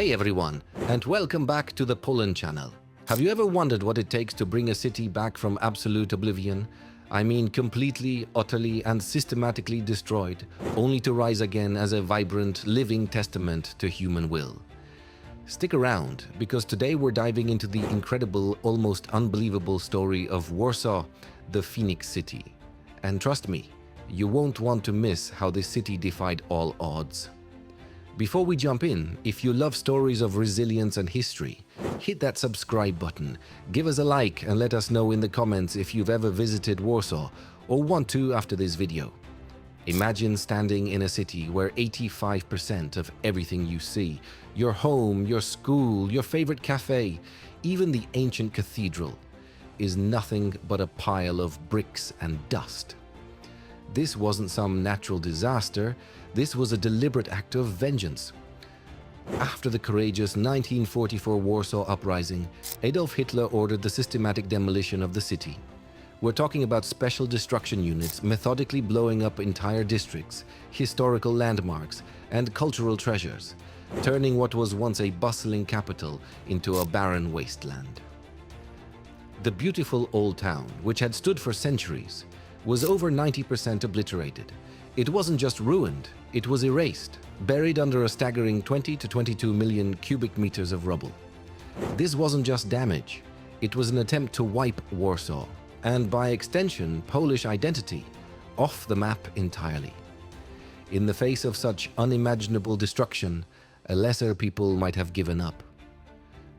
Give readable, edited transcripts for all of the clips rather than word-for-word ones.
Hey everyone, and welcome back to the Poland channel. Have you ever wondered what it takes to bring a city back from absolute oblivion? I mean completely, utterly, and systematically destroyed, only to rise again as a vibrant, living testament to human will. Stick around, because today we're diving into the incredible, almost unbelievable story of Warsaw, the Phoenix City. And trust me, you won't want to miss how this city defied all odds. Before we jump in, if you love stories of resilience and history, hit that subscribe button, give us a like and let us know in the comments if you've ever visited Warsaw or want to after this video. Imagine standing in a city where 85% of everything you see, your home, your school, your favorite cafe, even the ancient cathedral, is nothing but a pile of bricks and dust. This wasn't some natural disaster, this was a deliberate act of vengeance. After the courageous 1944 Warsaw uprising, Adolf Hitler ordered the systematic demolition of the city. We're talking about special destruction units methodically blowing up entire districts, historical landmarks, and cultural treasures, turning what was once a bustling capital into a barren wasteland. The beautiful old town, which had stood for centuries, was over 90% obliterated. It wasn't just ruined, it was erased, buried under a staggering 20 to 22 million cubic meters of rubble. This wasn't just damage, it was an attempt to wipe Warsaw, and by extension, Polish identity, off the map entirely. In the face of such unimaginable destruction, a lesser people might have given up.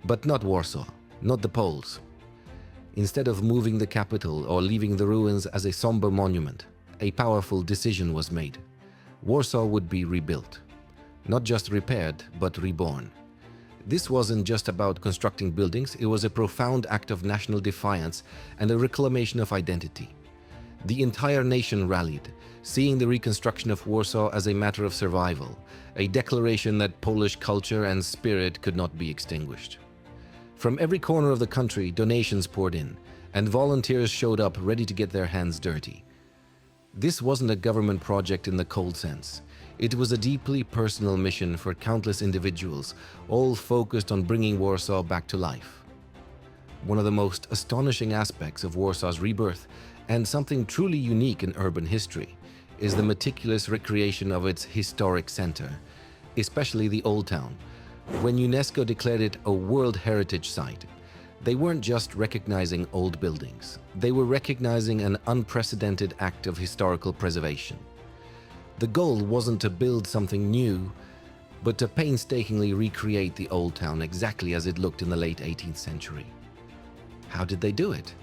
But not Warsaw, not the Poles. Instead of moving the capital or leaving the ruins as a somber monument, a powerful decision was made. Warsaw would be rebuilt. Not just repaired, but reborn. This wasn't just about constructing buildings, it was a profound act of national defiance and a reclamation of identity. The entire nation rallied, seeing the reconstruction of Warsaw as a matter of survival, a declaration that Polish culture and spirit could not be extinguished. From every corner of the country, donations poured in, and volunteers showed up ready to get their hands dirty. This wasn't a government project in the cold sense. It was a deeply personal mission for countless individuals, all focused on bringing Warsaw back to life. One of the most astonishing aspects of Warsaw's rebirth, and something truly unique in urban history, is the meticulous recreation of its historic center, especially the Old Town. When UNESCO declared it a World Heritage Site, they weren't just recognizing old buildings, they were recognizing an unprecedented act of historical preservation. The goal wasn't to build something new, but to painstakingly recreate the Old Town exactly as it looked in the late 18th century. How did they do it?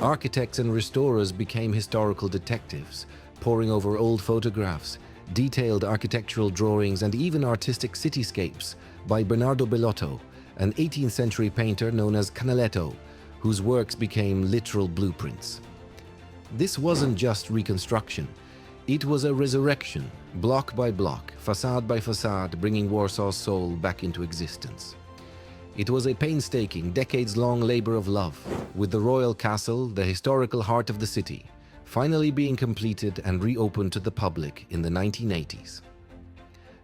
Architects and restorers became historical detectives, poring over old photographs, detailed architectural drawings, and even artistic cityscapes by Bernardo Bellotto, an 18th century painter known as Canaletto, whose works became literal blueprints. This wasn't just reconstruction, it was a resurrection, block by block, facade by facade, bringing Warsaw's soul back into existence. It was a painstaking, decades-long labor of love, with the royal castle, the historical heart of the city, finally being completed and reopened to the public in the 1980s.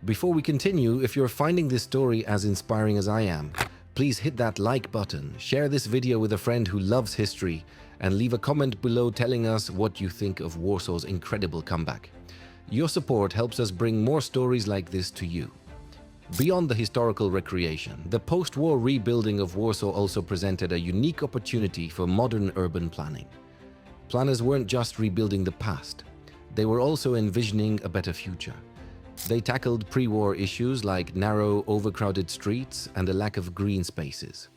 Before we continue, if you're finding this story as inspiring as I am, please hit that like button, share this video with a friend who loves history, and leave a comment below telling us what you think of Warsaw's incredible comeback. Your support helps us bring more stories like this to you. Beyond the historical recreation, the post-war rebuilding of Warsaw also presented a unique opportunity for modern urban planning. Planners weren't just rebuilding the past, they were also envisioning a better future. They tackled pre-war issues like narrow, overcrowded streets and a lack of green spaces.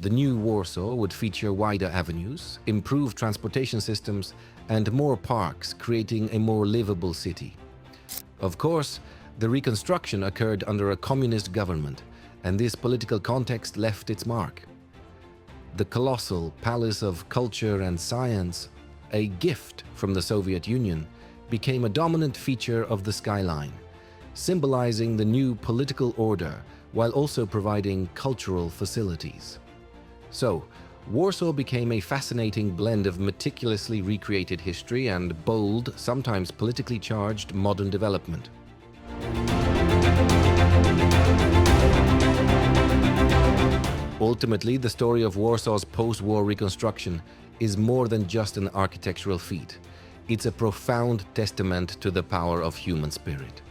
The new Warsaw would feature wider avenues, improved transportation systems, and more parks, creating a more livable city. Of course, the reconstruction occurred under a communist government, and this political context left its mark. The colossal Palace of Culture and Science, a gift from the Soviet Union, became a dominant feature of the skyline, symbolizing the new political order while also providing cultural facilities. So, Warsaw became a fascinating blend of meticulously recreated history and bold, sometimes politically charged modern development. Ultimately, the story of Warsaw's post-war reconstruction is more than just an architectural feat. It's a profound testament to the power of human spirit.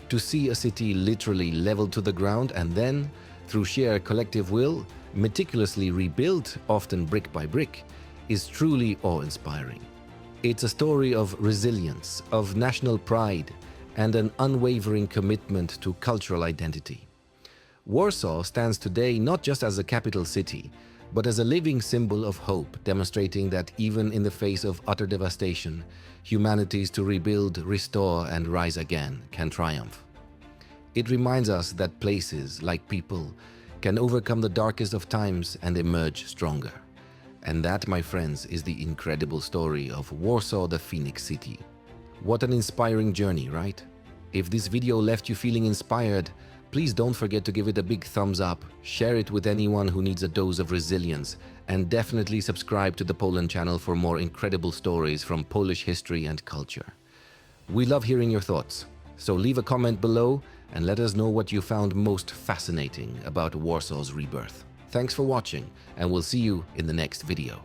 To see a city literally leveled to the ground and then, through sheer collective will, meticulously rebuilt, often brick by brick, is truly awe-inspiring. It's a story of resilience, of national pride, and an unwavering commitment to cultural identity. Warsaw stands today not just as a capital city, but as a living symbol of hope, demonstrating that even in the face of utter devastation, humanity's to rebuild, restore, and rise again can triumph. It reminds us that places, like people, can overcome the darkest of times and emerge stronger. And that, my friends, is the incredible story of Warsaw, the Phoenix City. What an inspiring journey, right? If this video left you feeling inspired, please don't forget to give it a big thumbs up, share it with anyone who needs a dose of resilience, and definitely subscribe to the Poland channel for more incredible stories from Polish history and culture. We love hearing your thoughts, so leave a comment below and let us know what you found most fascinating about Warsaw's rebirth. Thanks for watching, and we'll see you in the next video.